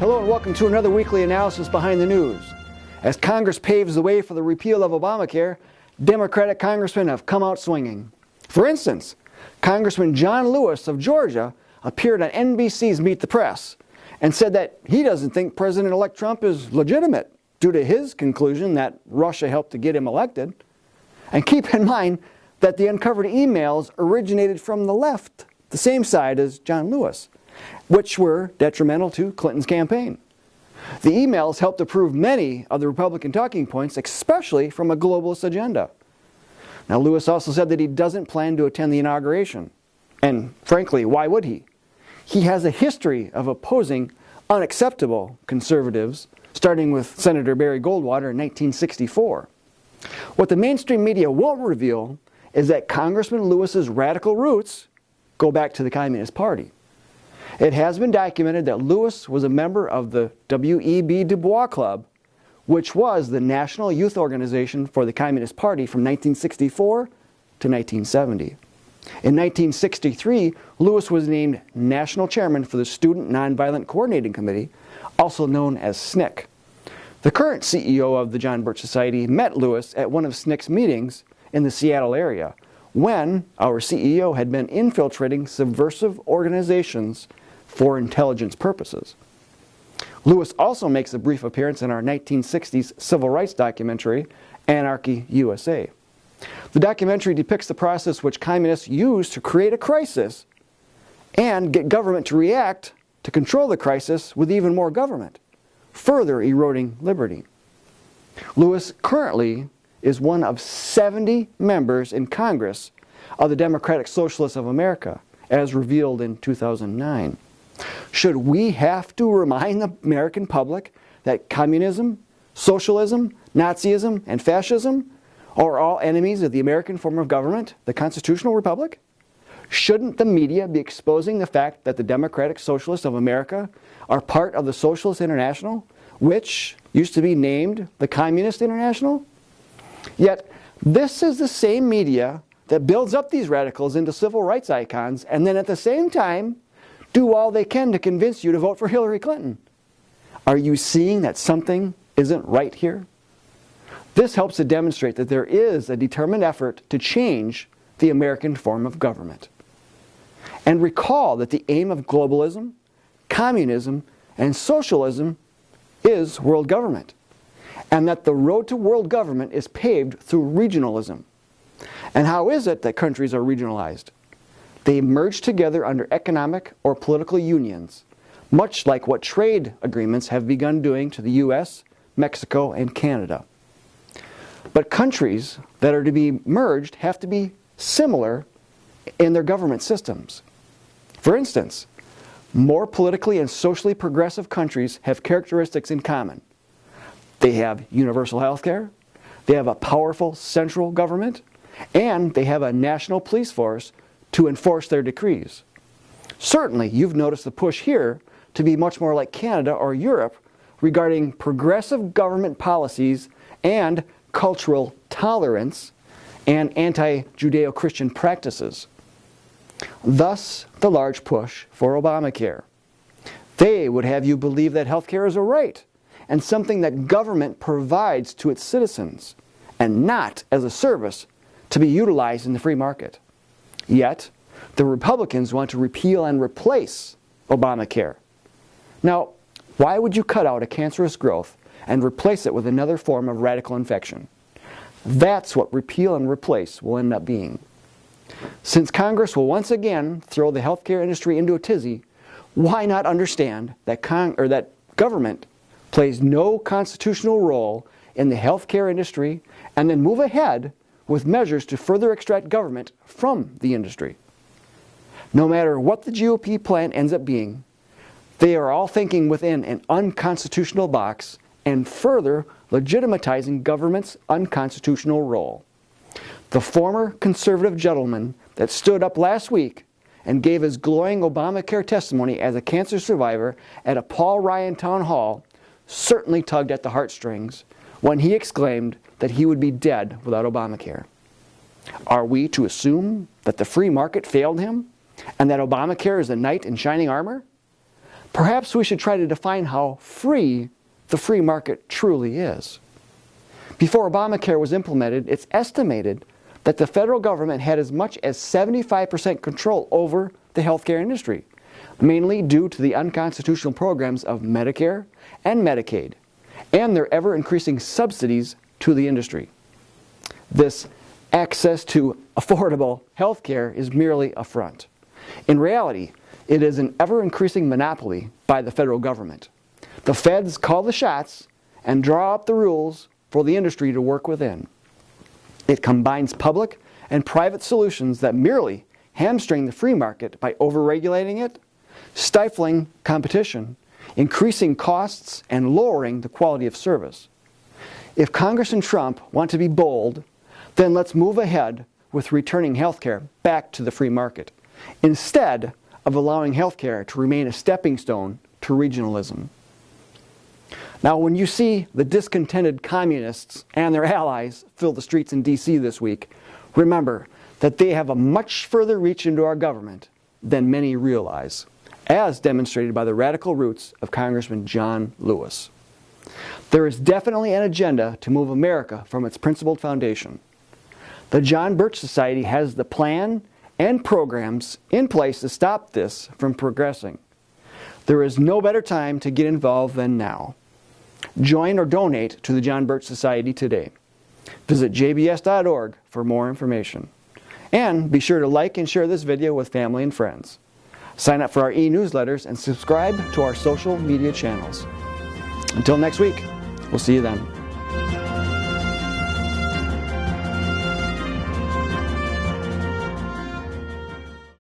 Hello and welcome to another weekly analysis behind the news. As Congress paves the way for the repeal of Obamacare, Democratic congressmen have come out swinging. For instance, Congressman John Lewis of Georgia appeared on NBC's Meet the Press and said that he doesn't think President-elect Trump is legitimate due to his conclusion that Russia helped to get him elected. And keep in mind that the uncovered emails originated from the left, the same side as John Lewis, which were detrimental to Clinton's campaign. The emails helped approve many of the Republican talking points, especially from a globalist agenda. Now, Lewis also said that he doesn't plan to attend the inauguration. And frankly, why would he? He has a history of opposing unacceptable conservatives, starting with Senator Barry Goldwater in 1964. What the mainstream media won't reveal is that Congressman Lewis's radical roots go back to the Communist Party. It has been documented that Lewis was a member of the W.E.B. Du Bois Club, which was the national youth organization for the Communist Party from 1964 to 1970. In 1963, Lewis was named national chairman for the Student Nonviolent Coordinating Committee, also known as SNCC. The current CEO of the John Birch Society met Lewis at one of SNCC's meetings in the Seattle area, when our CEO had been infiltrating subversive organizations for intelligence purposes. Lewis also makes a brief appearance in our 1960s civil rights documentary, Anarchy USA. The documentary depicts the process which communists used to create a crisis and get government to react to control the crisis with even more government, further eroding liberty. Lewis currently is one of 70 members in Congress of the Democratic Socialists of America, as revealed in 2009. Should we have to remind the American public that communism, socialism, Nazism, and fascism are all enemies of the American form of government, the constitutional republic? Shouldn't the media be exposing the fact that the Democratic Socialists of America are part of the Socialist International, which used to be named the Communist International? Yet, this is the same media that builds up these radicals into civil rights icons and then at the same time do all they can to convince you to vote for Hillary Clinton. Are you seeing that something isn't right here? This helps to demonstrate that there is a determined effort to change the American form of government. And recall that the aim of globalism, communism, and socialism is world government, and that the road to world government is paved through regionalism. And how is it that countries are regionalized? They merge together under economic or political unions, much like what trade agreements have begun doing to the US, Mexico, and Canada. But countries that are to be merged have to be similar in their government systems. For instance, more politically and socially progressive countries have characteristics in common. They have universal health care, they have a powerful central government, and they have a national police force to enforce their decrees. Certainly, you've noticed the push here to be much more like Canada or Europe regarding progressive government policies and cultural tolerance and anti-Judeo-Christian practices. Thus, the large push for Obamacare. They would have you believe that health care is a right and something that government provides to its citizens, and not as a service to be utilized in the free market. Yet, the Republicans want to repeal and replace Obamacare. Now, why would you cut out a cancerous growth and replace it with another form of radical infection? That's what repeal and replace will end up being. Since Congress will once again throw the healthcare industry into a tizzy, why not understand that government plays no constitutional role in the healthcare industry and then move ahead with measures to further extract government from the industry? No matter what the GOP plan ends up being, they are all thinking within an unconstitutional box and further legitimatizing government's unconstitutional role. The former conservative gentleman that stood up last week and gave his glowing Obamacare testimony as a cancer survivor at a Paul Ryan town hall certainly tugged at the heartstrings when he exclaimed that he would be dead without Obamacare. Are we to assume that the free market failed him and that Obamacare is a knight in shining armor? Perhaps we should try to define how free the free market truly is. Before Obamacare was implemented, it's estimated that the federal government had as much as 75% control over the healthcare industry, mainly due to the unconstitutional programs of Medicare and Medicaid, and their ever-increasing subsidies to the industry. This access to affordable healthcare is merely a front. In reality, it is an ever-increasing monopoly by the federal government. The feds call the shots and draw up the rules for the industry to work within. It combines public and private solutions that merely hamstring the free market by over-regulating it, stifling competition, increasing costs, and lowering the quality of service. If Congress and Trump want to be bold, then let's move ahead with returning healthcare back to the free market, instead of allowing healthcare to remain a stepping stone to regionalism. Now, when you see the discontented communists and their allies fill the streets in D.C. this week, remember that they have a much further reach into our government than many realize, as demonstrated by the radical roots of Congressman John Lewis. There is definitely an agenda to move America from its principled foundation. The John Birch Society has the plan and programs in place to stop this from progressing. There is no better time to get involved than now. Join or donate to the John Birch Society today. Visit jbs.org for more information. And be sure to like and share this video with family and friends. Sign up for our e-newsletters and subscribe to our social media channels. Until next week, we'll see you then.